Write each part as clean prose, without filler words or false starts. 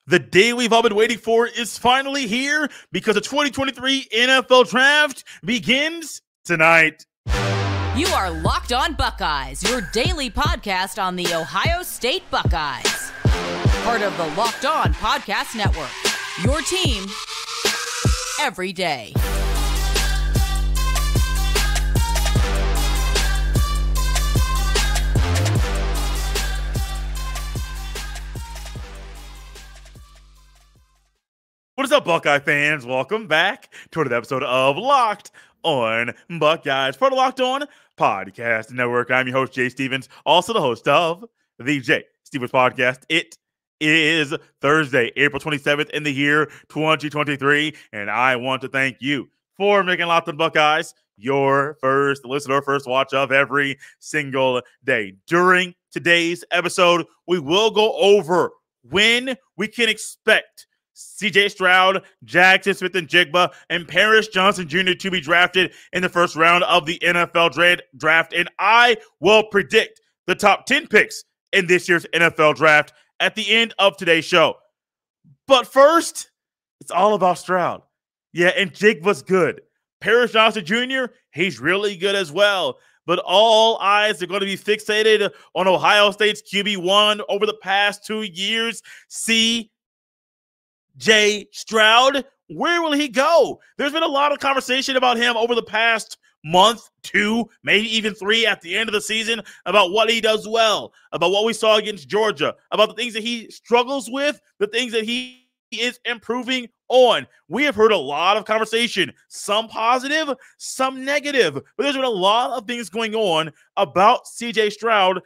The day we've all been waiting for is finally here because the 2023 NFL Draft begins tonight. You are Locked On Buckeyes, your daily podcast on the Ohio State Buckeyes. Part of the Locked On Podcast Network, your team every day. What is up, Buckeye fans? Welcome back to another episode of Locked On Buckeyes, part of Locked On Podcast Network. I'm your host, Jay Stevens, also the host of the Jay Stevens Podcast. It is Thursday, April 27th in the year 2023, and I want to thank you for making Locked On Buckeyes your first listen or first watch of every single day. During today's episode, we will go over when we can expect CJ Stroud, Jaxon Smith-Njigba, and Paris Johnson Jr. to be drafted in the first round of the NFL draft. And I will predict the top 10 picks in this year's NFL draft at the end of today's show. But first, it's all about Stroud. Yeah, and Njigba's good. Paris Johnson Jr., he's really good as well. But all eyes are going to be fixated on Ohio State's QB1 over the past 2 years. CJ Stroud, where will he go? There's been a lot of conversation about him over the past month, 2, maybe even 3 at the end of the season about what he does well, about what we saw against Georgia, about the things that he struggles with, the things that he is improving on. We have heard a lot of conversation, some positive, some negative, but there's been a lot of things going on about CJ Stroud,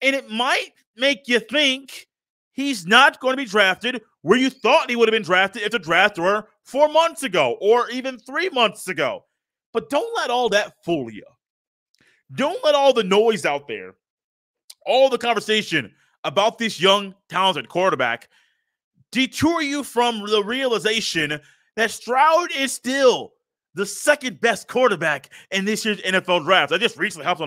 and it might make you think he's not going to be drafted where you thought he would have been drafted if the draft were 4 months ago or even 3 months ago. But don't let all that fool you. Don't let all the noise out there, all the conversation about this young, talented quarterback detour you from the realization that Stroud is still the second best quarterback in this year's NFL draft. I just recently hopped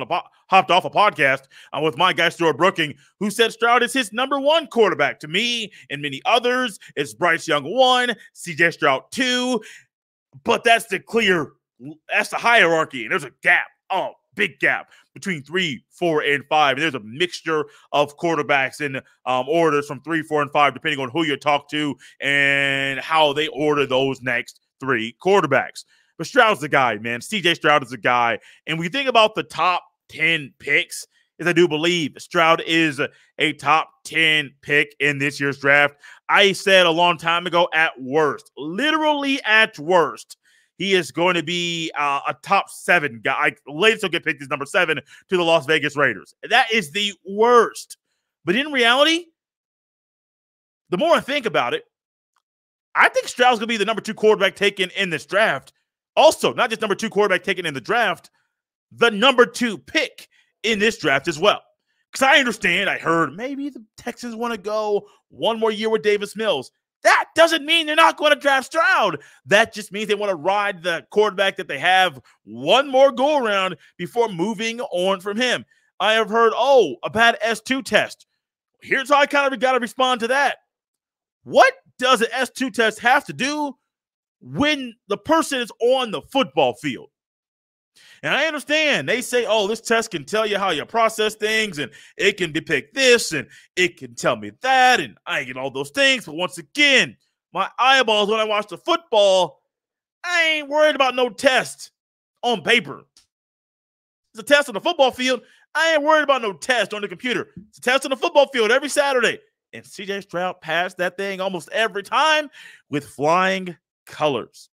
off a podcast with my guy Stuart Brooking, who said Stroud is his number 1 quarterback. To me and many others, it's Bryce Young 1, CJ Stroud 2, but that's the hierarchy, and there's a gap, big gap between 3, 4, and 5. And there's a mixture of quarterbacks in orders from 3, 4, and 5, depending on who you talk to and how they order those next 3 quarterbacks. But Stroud's the guy, man. CJ Stroud is the guy. And when you think about the top 10 picks, as I do believe Stroud is a top 10 pick in this year's draft. I said a long time ago, at worst, literally at worst, he is going to be a top 7 guy. Latest he'll get picked is number 7 to the Las Vegas Raiders. That is the worst. But in reality, the more I think about it, I think Stroud's going to be the number 2 quarterback taken in this draft. Also, not just number 2 quarterback taken in the draft, the number 2 pick in this draft as well. Because I heard maybe the Texans want to go one more year with Davis Mills. That doesn't mean they're not going to draft Stroud. That just means they want to ride the quarterback that they have one more go-around before moving on from him. I have heard, a bad S2 test. Here's how I kind of got to respond to that. What does an S2 test have to do when the person is on the football field? And I understand they say, this test can tell you how you process things, and it can depict this, and it can tell me that, and I get all those things. But once again, my eyeballs when I watch the football, I ain't worried about no test on paper. It's a test on the football field. I ain't worried about no test on the computer. It's a test on the football field every Saturday. And CJ Stroud passed that thing almost every time with flying colors.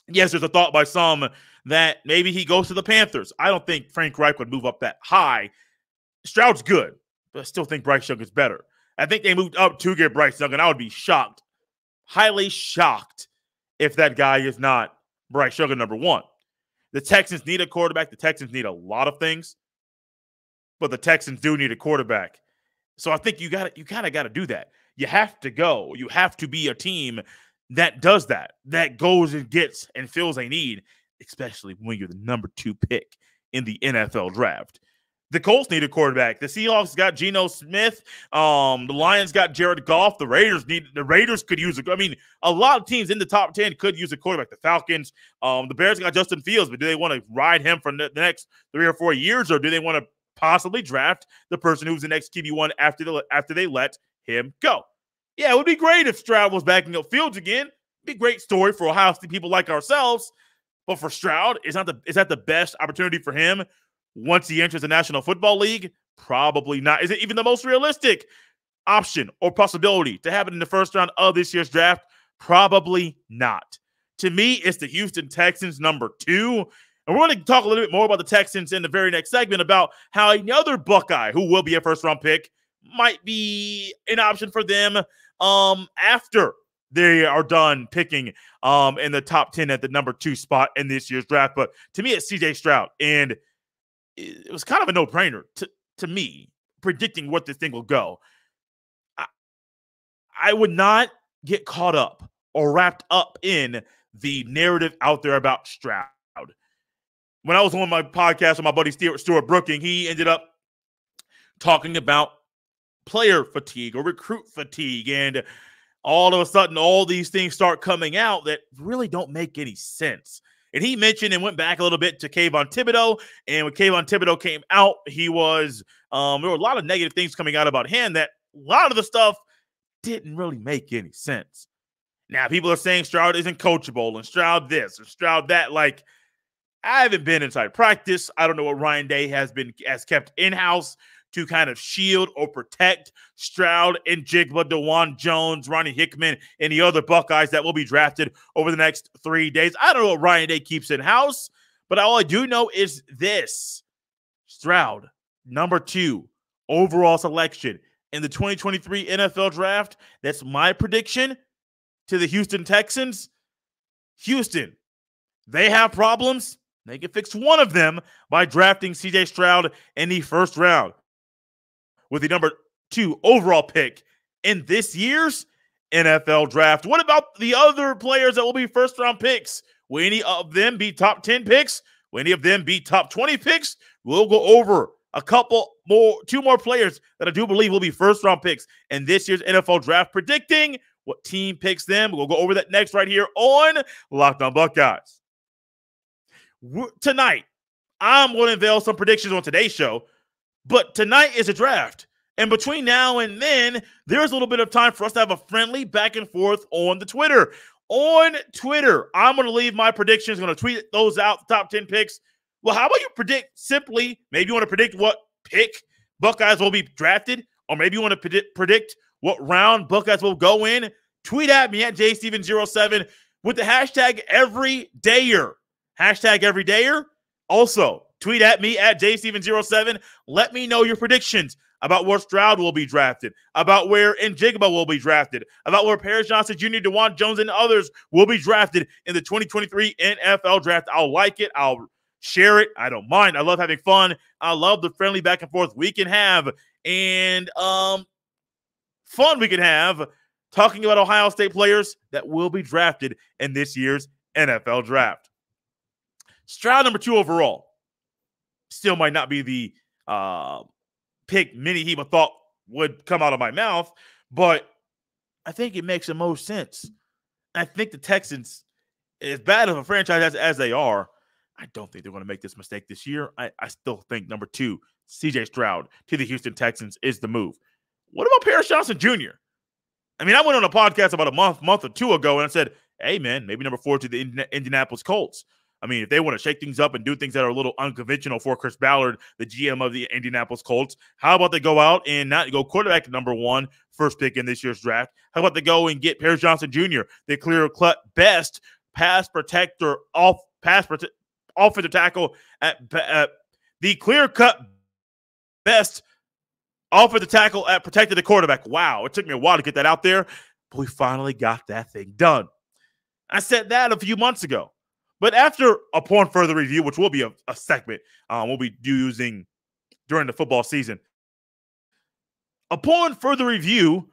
Yes, there's a thought by some that maybe he goes to the Panthers. I don't think Frank Reich would move up that high. Stroud's good, but I still think Bryce Young is better. I think they moved up to get Bryce Young, and I would be shocked, highly shocked, if that guy is not Bryce Young number 1. The Texans need a quarterback. The Texans need a lot of things, but the Texans do need a quarterback. So I think you kind of got to do that. You have to go. You have to be a team that does that goes and gets and fills a need, especially when you're the number 2 pick in the NFL draft. The Colts need a quarterback. The Seahawks got Geno Smith. The Lions got Jared Goff. The Raiders could use a lot of teams in the top 10 could use a quarterback. The Falcons, the Bears got Justin Fields, but do they want to ride him for the next 3 or 4 years, or do they want to possibly draft the person who's the next QB1 after they let him go? Yeah, it would be great if Stroud was backing up Fields again. It'd be a great story for Ohio State people like ourselves. But for Stroud, is that the best opportunity for him once he enters the National Football League? Probably not. Is it even the most realistic option or possibility to have it in the first round of this year's draft? Probably not. To me, it's the Houston Texans number 2. And we're going to talk a little bit more about the Texans in the very next segment about how another Buckeye who will be a first-round pick might be an option for them after they are done picking in the top 10 at the number 2 spot in this year's draft. But to me, it's CJ Stroud. And it was kind of a no-brainer to me, predicting what this thing will go. I would not get caught up or wrapped up in the narrative out there about Stroud. When I was on my podcast with my buddy Stuart Brooking, he ended up talking about player fatigue or recruit fatigue. And all of a sudden, all these things start coming out that really don't make any sense. And he mentioned and went back a little bit to Kayvon Thibodeau. And when Kayvon Thibodeau came out, he was there were a lot of negative things coming out about him that a lot of the stuff didn't really make any sense. Now, people are saying Stroud isn't coachable and Stroud this and Stroud that. Like, I haven't been inside practice. I don't know what Ryan Day has kept in-house to kind of shield or protect Stroud and Njigba, DeJuan Jones, Ronnie Hickman, and the other Buckeyes that will be drafted over the next 3 days. I don't know what Ryan Day keeps in-house, but all I do know is this. Stroud, number 2 overall selection in the 2023 NFL Draft. That's my prediction to the Houston Texans. Houston, they have problems. They can fix one of them by drafting CJ Stroud in the first round with the number 2 overall pick in this year's NFL Draft. What about the other players that will be first-round picks? Will any of them be top 10 picks? Will any of them be top 20 picks? We'll go over two more players that I do believe will be first-round picks in this year's NFL Draft, predicting what team picks them. We'll go over that next right here on Locked On Buckeyes. Tonight, I'm going to unveil some predictions on today's show, but tonight is a draft. And between now and then, there's a little bit of time for us to have a friendly back and forth on the Twitter. On Twitter, I'm going to leave my predictions, going to tweet those out, the top 10 picks. Well, how about you predict simply, maybe you want to predict what pick Buckeyes will be drafted, or maybe you want to predict what round Buckeyes will go in. Tweet at me at jsteven07 with the hashtag everydayer. Hashtag everydayer. Also, tweet at me at jsteven07. Let me know your predictions about where Stroud will be drafted, about where Njigba will be drafted, about where Paris Johnson Jr., DeJuan Jones, and others will be drafted in the 2023 NFL Draft. I'll like it. I'll share it. I don't mind. I love having fun. I love the friendly back and forth we can have and fun we can have talking about Ohio State players that will be drafted in this year's NFL Draft. Stroud, number 2 overall, still might not be the pick many people thought would come out of my mouth, but I think it makes the most sense. I think the Texans, as bad of a franchise as they are, I don't think they're going to make this mistake this year. I still think number 2, CJ Stroud to the Houston Texans is the move. What about Paris Johnson Jr.? I mean, I went on a podcast about a month or 2 ago and I said, hey, man, maybe number 4 to the Indianapolis Colts. I mean, if they want to shake things up and do things that are a little unconventional for Chris Ballard, the GM of the Indianapolis Colts, how about they go out and not go quarterback number 1, first pick in this year's draft? How about they go and get Paris Johnson Jr., the clear-cut best pass protector, offensive tackle at the clear-cut best offensive tackle at protecting the quarterback. Wow, it took me a while to get that out there, but we finally got that thing done. I said that a few months ago. But upon further review, which will be a segment we'll be using during the football season, upon further review,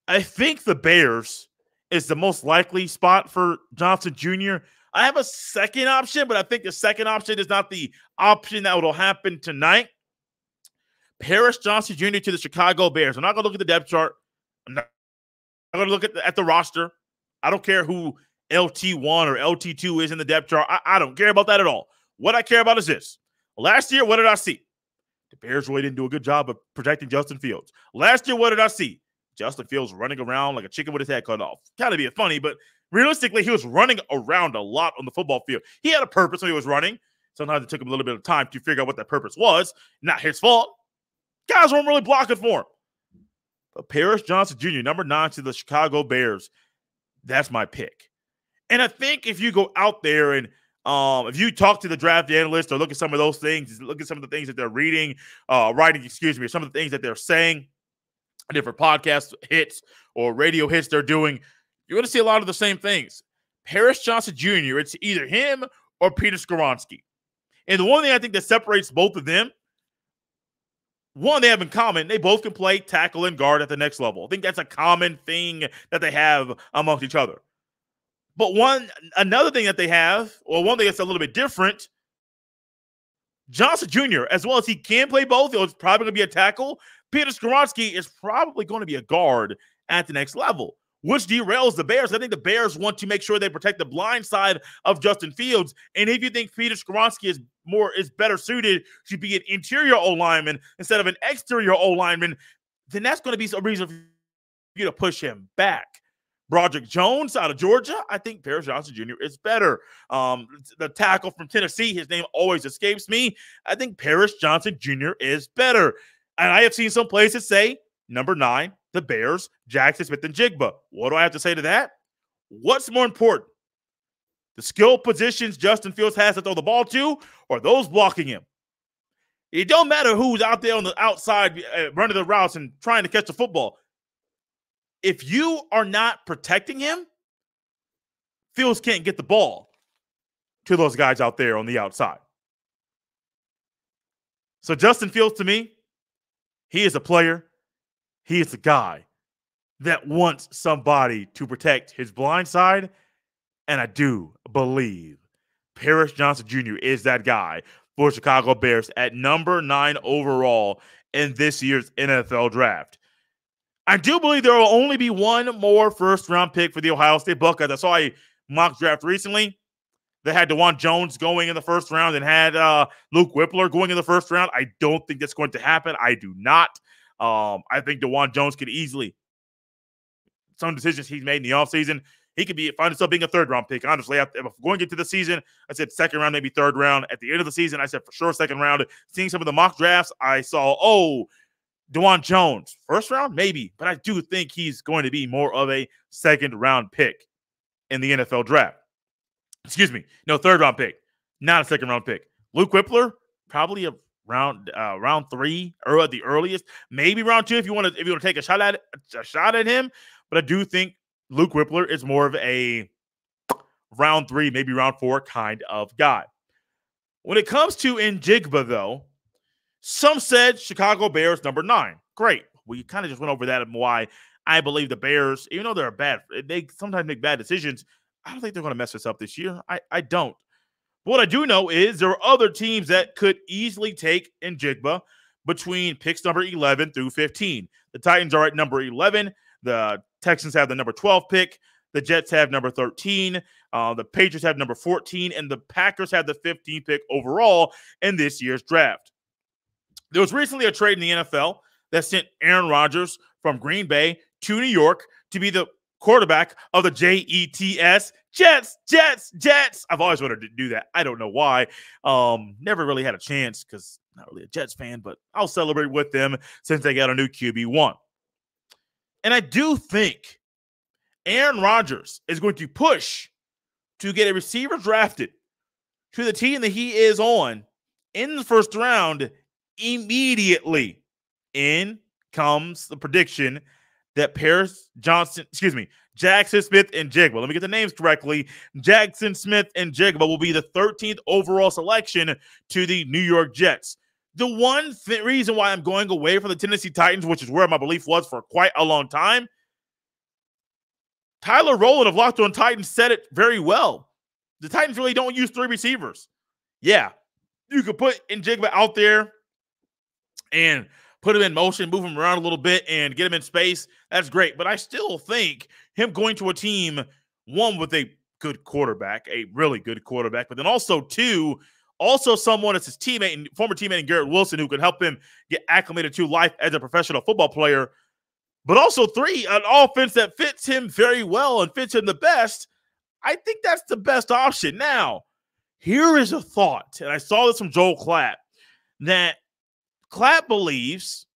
I think the Bears is the most likely spot for Johnson Jr. I have a second option, but I think the second option is not the option that will happen tonight. Paris Johnson Jr. to the Chicago Bears. I'm not going to look at the depth chart. I'm not going to look at the roster. I don't care who LT1 or LT2 is in the depth chart. I don't care about that at all. What I care about is this. Last year, what did I see? The Bears really didn't do a good job of protecting Justin Fields. Last year, what did I see? Justin Fields running around like a chicken with his head cut off. Kind of being funny, but realistically, he was running around a lot on the football field. He had a purpose when he was running. Sometimes it took him a little bit of time to figure out what that purpose was. Not his fault. Guys weren't really blocking for him. But Paris Johnson Jr., number 9 to the Chicago Bears, that's my pick. And I think if you go out there and if you talk to the draft analyst or look at some of those things, look at some of the things that they're writing, or some of the things that they're saying, different podcast hits or radio hits they're doing, you're going to see a lot of the same things. Paris Johnson Jr., it's either him or Peter Skoronski. And the one thing I think that separates both of them, one they have in common, they both can play tackle and guard at the next level. I think that's a common thing that they have amongst each other. But another thing that they have, or one thing that's a little bit different, Johnson Jr., as well as he can play both, it's probably going to be a tackle. Peter Skoronski is probably going to be a guard at the next level, which derails the Bears. I think the Bears want to make sure they protect the blind side of Justin Fields. And if you think Peter Skoronski is better suited to be an interior O-lineman instead of an exterior O-lineman, then that's going to be a reason for you to push him back. Broderick Jones out of Georgia, I think Paris Johnson Jr. is better. The tackle from Tennessee, his name always escapes me. I think Paris Johnson Jr. is better. And I have seen some places say, number 9, the Bears, Jaxon Smith-Njigba. What do I have to say to that? What's more important? The skill positions Justin Fields has to throw the ball to, or those blocking him? It don't matter who's out there on the outside running the routes and trying to catch the football. If you are not protecting him, Fields can't get the ball to those guys out there on the outside. So Justin Fields, to me, he is a player. He is a guy that wants somebody to protect his blind side. And I do believe Paris Johnson Jr. is that guy for Chicago Bears at number 9 overall in this year's NFL draft. I do believe there will only be one more first-round pick for the Ohio State Buckeyes. I saw a mock draft recently that had DeJuan Jones going in the first round and had Luke Whippler going in the first round. I don't think that's going to happen. I do not. I think DeJuan Jones could easily, some decisions he's made in the offseason, he could find himself being a third-round pick. Honestly, if going into the season, I said second round, maybe third round. At the end of the season, I said for sure second round. Seeing some of the mock drafts, I saw, DeJuan Jones, first round, maybe. But I do think he's going to be more of a second-round pick in the NFL draft. Excuse me. No, third-round pick, not a second-round pick. Luke Whippler, probably a round 3 or at the earliest, maybe round 2 if you want to take a shot at him. But I do think Luke Whippler is more of a round 3, maybe round 4 kind of guy. When it comes to Njigba, though, some said Chicago Bears number 9. Great. We kind of just went over that and why I believe the Bears, even though they sometimes make bad decisions, I don't think they're going to mess this up this year. I don't. But what I do know is there are other teams that could easily take Njigba between picks number 11 through 15. The Titans are at number 11. The Texans have the number 12 pick. The Jets have number 13. The Patriots have number 14. And the Packers have the 15th pick overall in this year's draft. There was recently a trade in the NFL that sent Aaron Rodgers from Green Bay to New York to be the quarterback of the Jets. Jets. I've always wanted to do that. I don't know why. Never really had a chance because not really a Jets fan, but I'll celebrate with them since they got a new QB1. And I do think Aaron Rodgers is going to push to get a receiver drafted to the team that he is on in the first round. Immediately in comes the prediction that Jaxon Smith-Njigba, let me get the names correctly, Jaxon Smith-Njigba will be the 13th overall selection to the New York Jets. The one reason why I'm going away from the Tennessee Titans, which is where my belief was for quite a long time, Tyler Rowland of Locked On Titans said it very well. The Titans really don't use 3 receivers. Yeah, you could put Njigba out there and put him in motion, move him around a little bit, and get him in space, that's great. But I still think him going to a team, one, with a good quarterback, a really good quarterback, but then also, two, also someone as his teammate and former teammate in Garrett Wilson who can help him get acclimated to life as a professional football player. But also, three, an offense that fits him very well and fits him the best. I think that's the best option. Now, here is a thought, and I saw this from Joel Klatt, that Klatt believes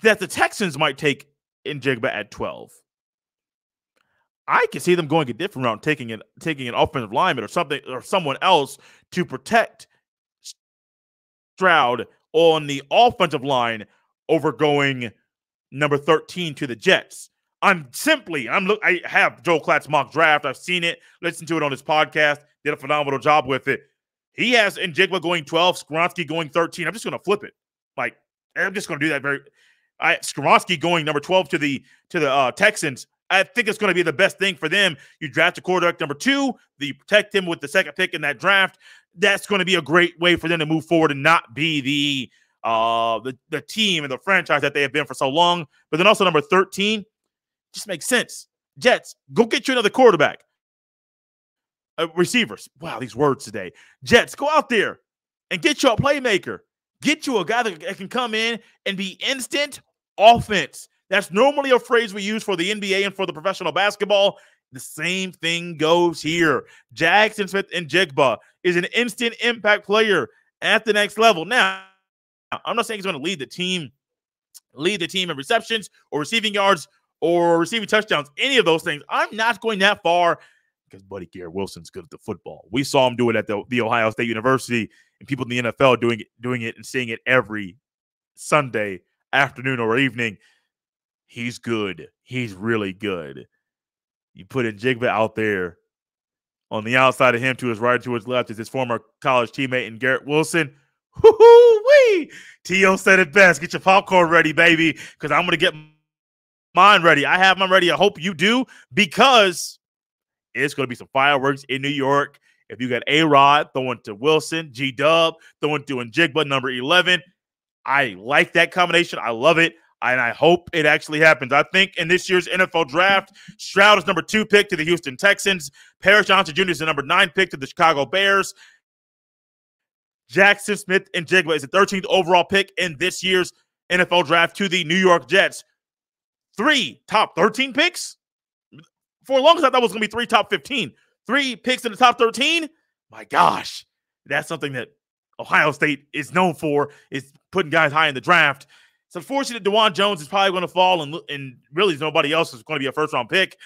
that the Texans might take Njigba at 12. I can see them going a different route, taking an offensive lineman or something or someone else to protect Stroud on the offensive line over going number 13 to the Jets. I have Joel Klatt's mock draft. I've seen it, listened to it on his podcast, did a phenomenal job with it. He has Njigba going 12, Skoronski going 13. I'm just going to flip it. I'm just going to do that Skoronski going number 12 to the Texans. I think it's going to be the best thing for them. You draft a quarterback number 2, you protect him with the second pick in that draft. That's going to be a great way for them to move forward and not be the team and the franchise that they have been for so long. But then also number 13 just makes sense. Jets, go get you another quarterback. Receivers. Wow, these words today. Jets, go out there and get you a playmaker. Get you a guy that can come in and be instant offense. That's normally a phrase we use for the NBA and for the professional basketball. The same thing goes here. Jaxon Smith-Njigba is an instant impact player at the next level. Now, I'm not saying he's going to lead the team in receptions or receiving yards or receiving touchdowns, any of those things. I'm not going that far because Buddy Garrett Wilson's good at the football. We saw him do it at the Ohio State University, and people in the NFL doing it and seeing it every Sunday afternoon or evening. He's good. He's really good. You put Njigba out there. On the outside of him, to his right, to his left, is his former college teammate in Garrett Wilson. Woo-hoo-wee! T.O. said it best. Get your popcorn ready, baby, because I'm going to get mine ready. I have mine ready. I hope you do, because it's going to be some fireworks in New York. If you got A-Rod throwing to Wilson, G-Dub throwing to Njigba, number 11, I like that combination. I love it. And I hope it actually happens. I think in this year's NFL draft, Stroud is number 2 pick to the Houston Texans. Paris Johnson Jr. is the number 9 pick to the Chicago Bears. Jaxon Smith-Njigba is the 13th overall pick in this year's NFL draft to the New York Jets. 3 top 13 picks? For as long as I thought it was going to be 3 top 15. 3 picks in the top 13? My gosh. That's something that Ohio State is known for, is putting guys high in the draft. It's unfortunate DeJuan Jones is probably going to fall, and really nobody else is going to be a first-round pick.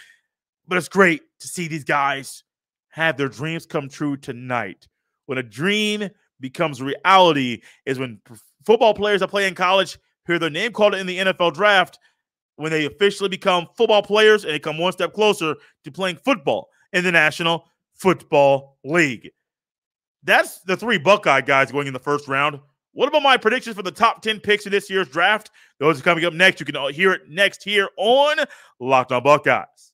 But it's great to see these guys have their dreams come true tonight. When a dream becomes reality is when football players that play in college hear their name called in the NFL draft, when they officially become football players and they come one step closer to playing football in the National Football League. That's the 3 Buckeye guys going in the first round. What about my predictions for the top 10 picks in this year's draft? Those are coming up next. You can hear it next here on Locked On Buckeyes.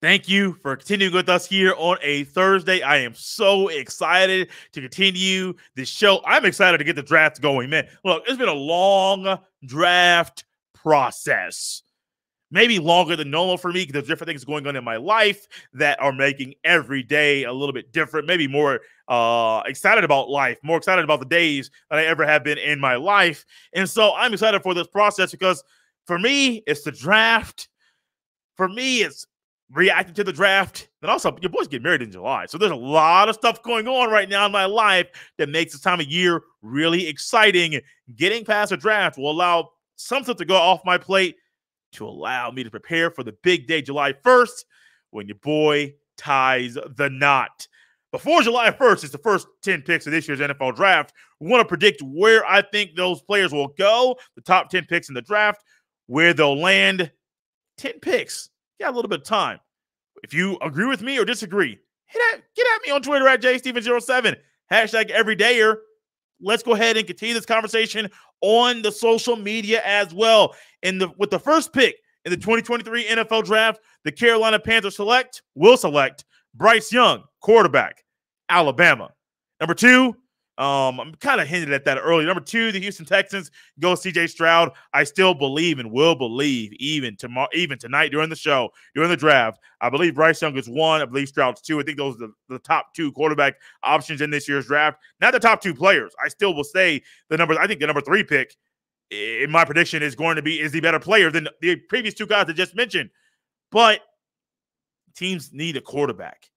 Thank you for continuing with us here on a Thursday. I am so excited to continue this show. I'm excited to get the draft going, man. Look, it's been a long draft process. Maybe longer than normal for me because there's different things going on in my life that are making every day a little bit different. Maybe more excited about life, more excited about the days than I ever have been in my life. And so I'm excited for this process because for me, it's the draft. For me, it's reacting to the draft. And also, your boys get married in July. So there's a lot of stuff going on right now in my life that makes this time of year really exciting. Getting past the draft will allow something to go off my plate to allow me to prepare for the big day, July 1st, when your boy ties the knot. Before July 1st, it's the first 10 picks of this year's NFL draft. We want to predict where I think those players will go, the top 10 picks in the draft, where they'll land. 10 picks. You got a little bit of time. If you agree with me or disagree, get at me on Twitter at JSteven07, #everydayer. Let's go ahead and continue this conversation on the social media as well. With the first pick in the 2023 NFL Draft, the Carolina Panthers will select Bryce Young, quarterback, Alabama. Number 2, I'm kind of hinted at that earlier. Number 2, the Houston Texans go CJ Stroud. I still believe and will believe even tonight during the show, during the draft. I believe Bryce Young is 1. I believe Stroud's 2. I think those are the top 2 quarterback options in this year's draft. Not the top 2 players. I still will say I think the number 3 pick in my prediction is the better player than the previous 2 guys I just mentioned. But teams need a quarterback.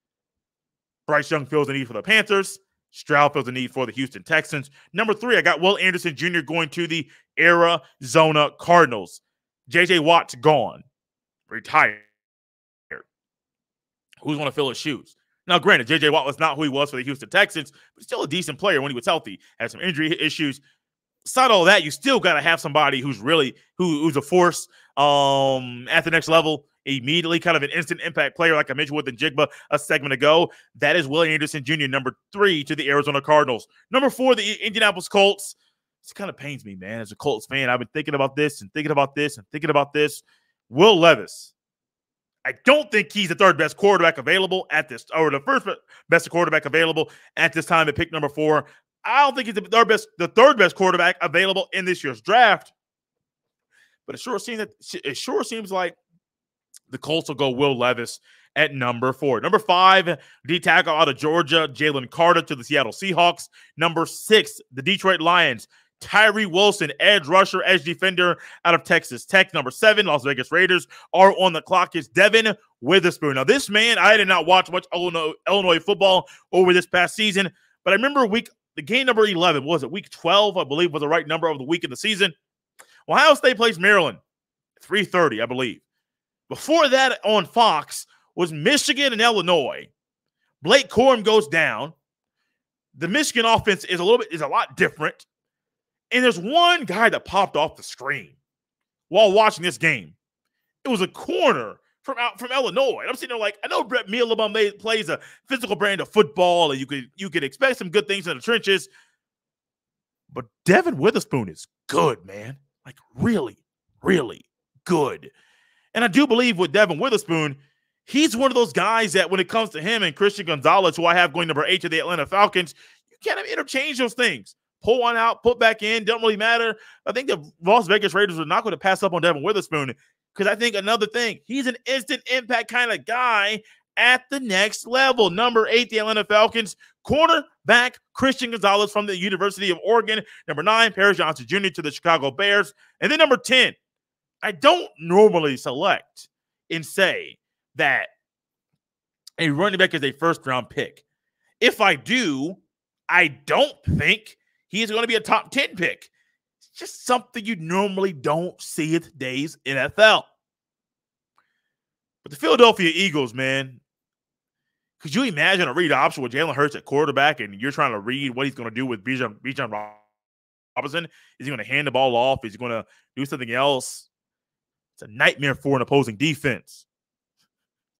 Bryce Young feels the need for the Panthers. Stroud feels the need for the Houston Texans. Number 3, I got Will Anderson Jr. going to the Arizona Cardinals. J.J. Watt's gone. Retired. Who's going to fill his shoes? Now, granted, J.J. Watt was not who he was for the Houston Texans, but still a decent player when he was healthy. Had some injury issues. Aside all that, you still got to have somebody who's a force at the next level. Immediately kind of an instant impact player like I mentioned with Njigba a segment ago. That is Will Anderson Jr., number 3 to the Arizona Cardinals. Number 4, the Indianapolis Colts. This kind of pains me, man. As a Colts fan, I've been thinking about this and thinking about this and thinking about this. Will Levis. I don't think he's the 3rd best quarterback available or the 1st best quarterback available at this time at pick number 4. I don't think he's the 3rd best quarterback available in this year's draft. But it sure seems like the Colts will go Will Levis at number 4. Number 5, D tackle out of Georgia, Jalen Carter to the Seattle Seahawks. Number 6, the Detroit Lions, Tyree Wilson, edge rusher, edge defender out of Texas Tech. Number 7, Las Vegas Raiders are on the clock. Is Devin Witherspoon. Now, this man, I did not watch much Illinois football over this past season, but I remember the game number 11, was it week 12, I believe, was the right number of the week of the season. Ohio State plays Maryland, 3:30, I believe. Before that on Fox was Michigan and Illinois. Blake Corum goes down. The Michigan offense is a lot different. And there's one guy that popped off the screen while watching this game. It was a corner from Illinois. And I'm sitting there like, I know Brett Bielema plays a physical brand of football, and you could expect some good things in the trenches. But Devin Witherspoon is good, man. Like really, really good. And I do believe with Devin Witherspoon, he's one of those guys that when it comes to him and Christian Gonzalez, who I have going number 8 to the Atlanta Falcons, you can't interchange those things. Pull one out, put back in, don't really matter. I think the Las Vegas Raiders are not going to pass up on Devin Witherspoon because I think another thing, he's an instant impact kind of guy at the next level. Number 8, the Atlanta Falcons, cornerback Christian Gonzalez from the University of Oregon. Number 9, Paris Johnson Jr. to the Chicago Bears. And then number 10, I don't normally select and say that a running back is a first-round pick. If I do, I don't think he's going to be a top 10 pick. It's just something you normally don't see in today's NFL. But the Philadelphia Eagles, man, could you imagine a read option with Jalen Hurts at quarterback and you're trying to read what he's going to do with Bijan Robinson? Is he going to hand the ball off? Is he going to do something else? It's a nightmare for an opposing defense.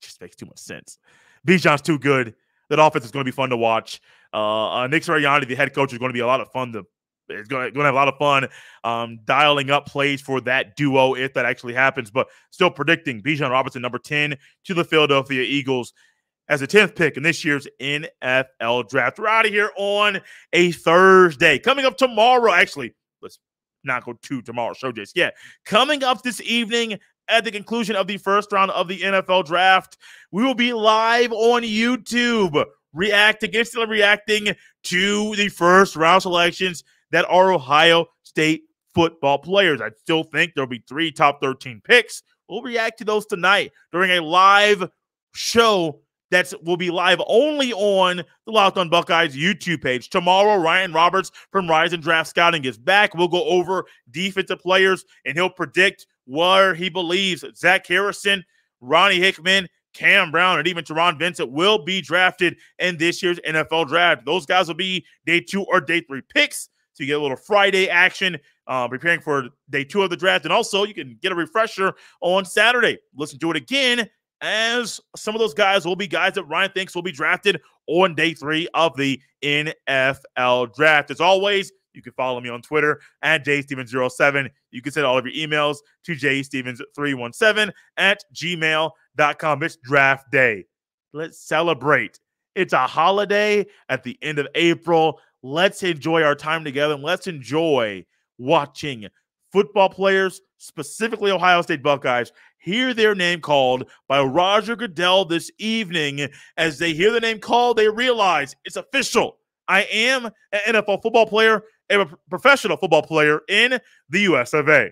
Just makes too much sense. Bijan's too good. That offense is going to be fun to watch. Nick Sirianni, the head coach, is going to be a lot of fun. It's going to have a lot of fun dialing up plays for that duo if that actually happens. But still predicting Bijan Robinson, number 10, to the Philadelphia Eagles as the 10th pick in this year's NFL draft. We're out of here on a Thursday. Coming up tomorrow, actually, let's not go to tomorrow's show, Jace. Yeah, coming up this evening at the conclusion of the first round of the NFL draft, we will be live on YouTube, instantly reacting to the first round selections that are Ohio State football players. I still think there'll be 3 top 13 picks. We'll react to those tonight during a live show that will be live only on the Locked On Buckeyes YouTube page. Tomorrow, Ryan Roberts from Rise and Draft Scouting is back. We'll go over defensive players, and he'll predict where he believes Zach Harrison, Ronnie Hickman, Cam Brown, and even Teron Vincent will be drafted in this year's NFL draft. Those guys will be day 2 or day 3 picks. So you get a little Friday action preparing for day 2 of the draft. And also you can get a refresher on Saturday. Listen to it again, as some of those guys will be guys that Ryan thinks will be drafted on day 3 of the NFL draft. As always, you can follow me on Twitter at jstevens07. You can send all of your emails to jstevens317 at gmail.com. It's draft day. Let's celebrate It's a holiday at the end of April. Let's enjoy our time together, and let's enjoy watching football players, specifically Ohio State Buckeyes, hear their name called by Roger Goodell this evening. As they hear the name called, they realize it's official. I am an NFL football player, a professional football player in the US of A.